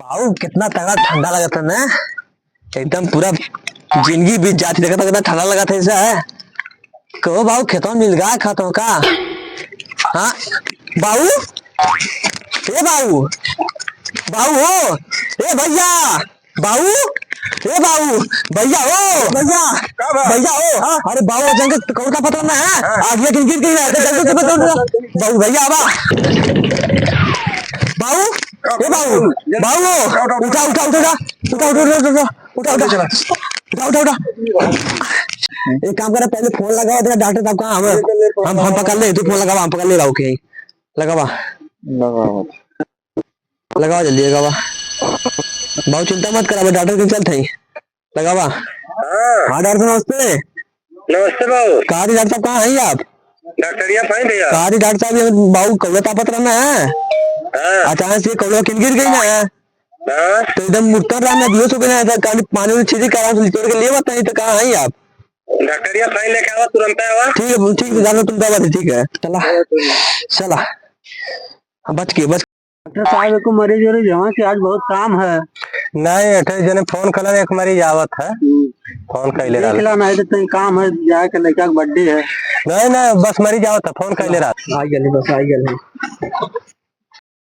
आओ कितना तगड़ा ठंडा लगा था ना। एकदम पूरा जिंदगी बीत जाती, देखा कितना ठंडा लगा था ऐसा है। कहो बाबू खेतों में मिल गया खातों का। हाँ बाबू, ए बाबू, बाबू हो, ए भैया, बाबू, ए बाबू, भैया हो, भैया, भैया हो। अरे बाबू जंग कौन का पता ना है, आगे गिर गिर गई जल्दी से बताओ बाबू। भैया आवा बाबू, ए बाबू, बाबू उठा उठा उठा उठा उठा उठा उठा उठा उठा उठा उठा। एक काम करा, पहले फोन लगाओ, तेरा डॉक्टर साहब कहाँ हम पकड़ ले, तू फोन लगावा, हम पकड़ ले रहा हूँ कहीं। लगावा लगावा जल्दी लगावा। बहुत चिंता मत करा, डॉक्टर के चलते ही लगावा। हाँ डॉक्टर नमस्ते। नमस्ते बाबू। कहा डॉक्टर साहब कहाँ है आप? डॉक्टरिया फाइन भैया। कहा डॉक्टर साहब बाबू कौड़ा तापत रहना है, अचानक से कौड़ा किन गिर गई ना, तो एकदम मुड़कर रहना बेहोश हो गया, पानी में छीटी करा तोड़ के लिए बताइए। तो कहाँ है आप? डॉक्टरिया फाइन लेके आवा, तुरंत आवा। ठीक है जानो, तुम दवा दे, ठीक है चला चला बच के बच। डॉक्टर साहब को मरीज हो रही है कि आज बहुत काम है। नहीं अठे जने फोन कलर एक मरीज आवत है, फोन कैले रहा। निकला नहीं तो कहीं काम है, जाए के लड़का का बर्थडे है। नहीं नहीं बस मरीज आवत है, फोन कैले रहा। आई गली बस आई गली।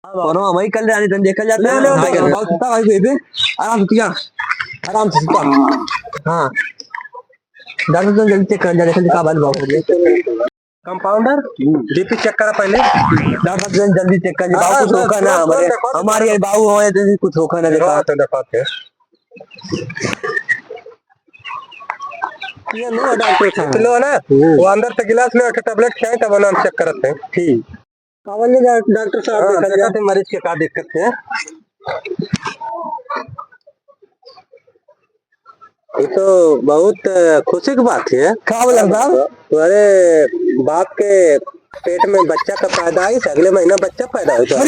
और हम वही कल रानी तन देखा जाता है। बहुत सुता भाई बेबे, आराम से आराम से सुता। हाँ डॉक्टर तो जल्दी चेक कर जा, देखो का बात बाबू। कंपाउंडर बीपी चेक करा पहले। डॉक्टर साहब जल्दी चेक कर, बाबू कुछ होगा ना, हमारे बाबू हो तो कुछ होगा ना। देखा ये लो डॉक्टर साहब, लो ना वो अंदर से गिलास ले, टेबलेट खाए तब हम चेक करते हैं। ठीक डॉक्टर साहब देखा थे मरीज के का दिक्कत है। ये तो बहुत खुशी की बात है। क्या बोला साहब? तुम्हारे बाप के पेट में बच्चा का पैदा है, अगले महीना बच्चा पैदा होता है।